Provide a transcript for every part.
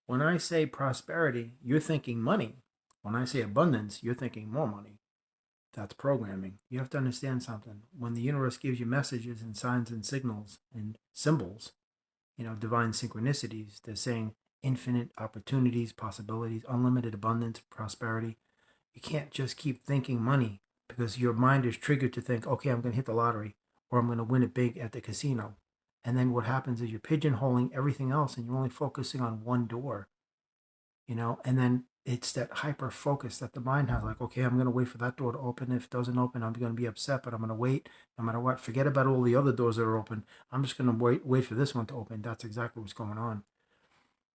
When I say prosperity, you're thinking money. When I say abundance, you're thinking more money. That's programming. You have to understand something. When the universe gives you messages and signs and signals and symbols, divine synchronicities, they're saying infinite opportunities, possibilities, unlimited abundance, prosperity. You can't just keep thinking money because your mind is triggered to think, okay, I'm going to hit the lottery or I'm going to win it big at the casino. And then what happens is you're pigeonholing everything else and you're only focusing on one door, and then it's that hyper focus that the mind has, like, okay, I'm going to wait for that door to open. If it doesn't open, I'm going to be upset, but I'm going to wait no matter what. Forget about all the other doors that are open. I'm just going to wait for this one to open. That's exactly what's going on.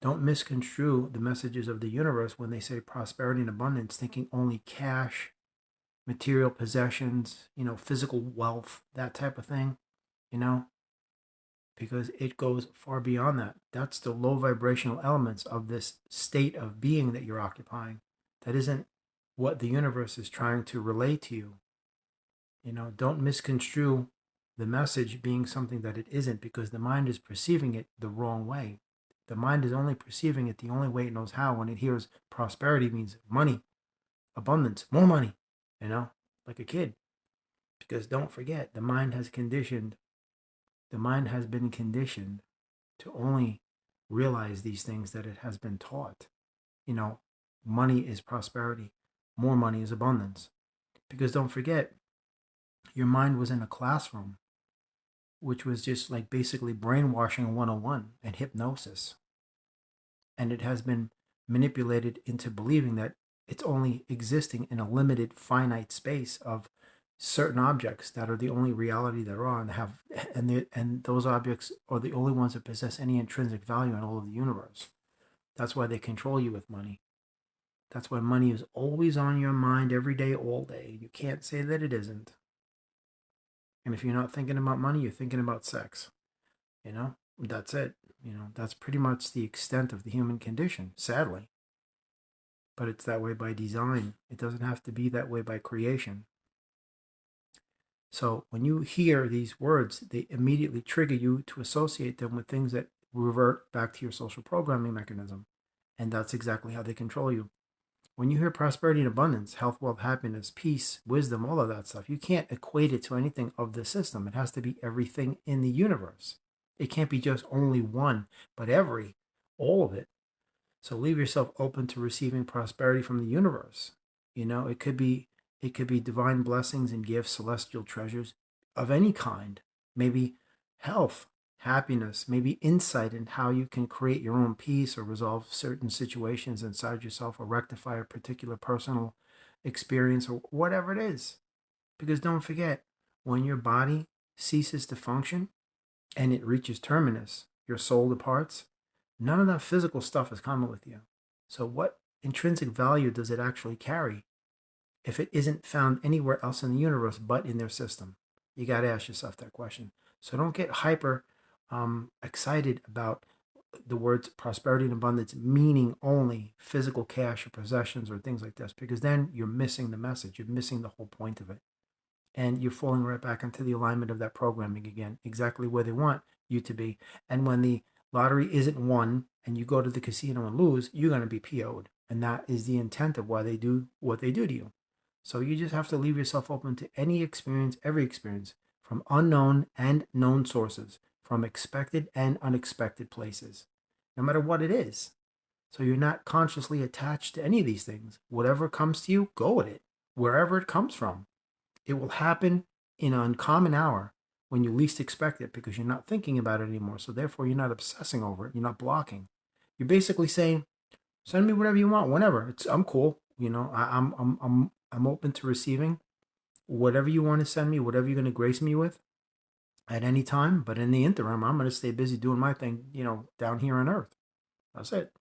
Don't misconstrue the messages of the universe when they say prosperity and abundance, thinking only cash, material possessions, physical wealth, that type of thing, you know, because it goes far beyond that. That's the low vibrational elements of this state of being that you're occupying. That isn't what the universe is trying to relay to you. Don't misconstrue the message being something that it isn't, because the mind is perceiving it the wrong way. The mind is only perceiving it the only way it knows how. When it hears prosperity means money, abundance, more money, like a kid. Because don't forget, the mind has been conditioned to only realize these things that it has been taught. Money is prosperity, more money is abundance. Because don't forget, your mind was in a classroom, which was just like basically brainwashing 101 and hypnosis. And it has been manipulated into believing that it's only existing in a limited finite space of certain objects that are the only reality there are, and those objects are the only ones that possess any intrinsic value in all of the universe. That's why they control you with money. That's why money is always on your mind every day, all day. You can't say that it isn't. And if you're not thinking about money, you're thinking about sex. That's it. That's pretty much the extent of the human condition, sadly. But it's that way by design. It doesn't have to be that way by creation. So when you hear these words, they immediately trigger you to associate them with things that revert back to your social programming mechanism. And that's exactly how they control you. When you hear prosperity and abundance, health, wealth, happiness, peace, wisdom, all of that stuff, you can't equate it to anything of the system. It has to be everything in the universe. It can't be just only one, but all of it. So leave yourself open to receiving prosperity from the universe. It could be divine blessings and gifts, celestial treasures of any kind. Maybe health, happiness, maybe insight in how you can create your own peace or resolve certain situations inside yourself or rectify a particular personal experience or whatever it is. Because don't forget, when your body ceases to function and it reaches terminus, your soul departs, none of that physical stuff is coming with you. So what intrinsic value does it actually carry if it isn't found anywhere else in the universe but in their system? You got to ask yourself that question. So don't get hyper excited about the words prosperity and abundance meaning only physical cash or possessions or things like this, because then you're missing the message. You're missing the whole point of it. And you're falling right back into the alignment of that programming again, exactly where they want you to be. And when the lottery isn't won and you go to the casino and lose, you're going to be PO'd. And that is the intent of why they do what they do to you. So you just have to leave yourself open to any experience, every experience, from unknown and known sources, from expected and unexpected places, no matter what it is. So you're not consciously attached to any of these things. Whatever comes to you, go with it, wherever it comes from. It will happen in an uncommon hour when you least expect it, because you're not thinking about it anymore. So therefore, you're not obsessing over it. You're not blocking. You're basically saying, "Send me whatever you want, whenever. I'm cool. I'm open to receiving whatever you want to send me, whatever you're going to grace me with at any time. But in the interim, I'm going to stay busy doing my thing, down here on Earth." That's it.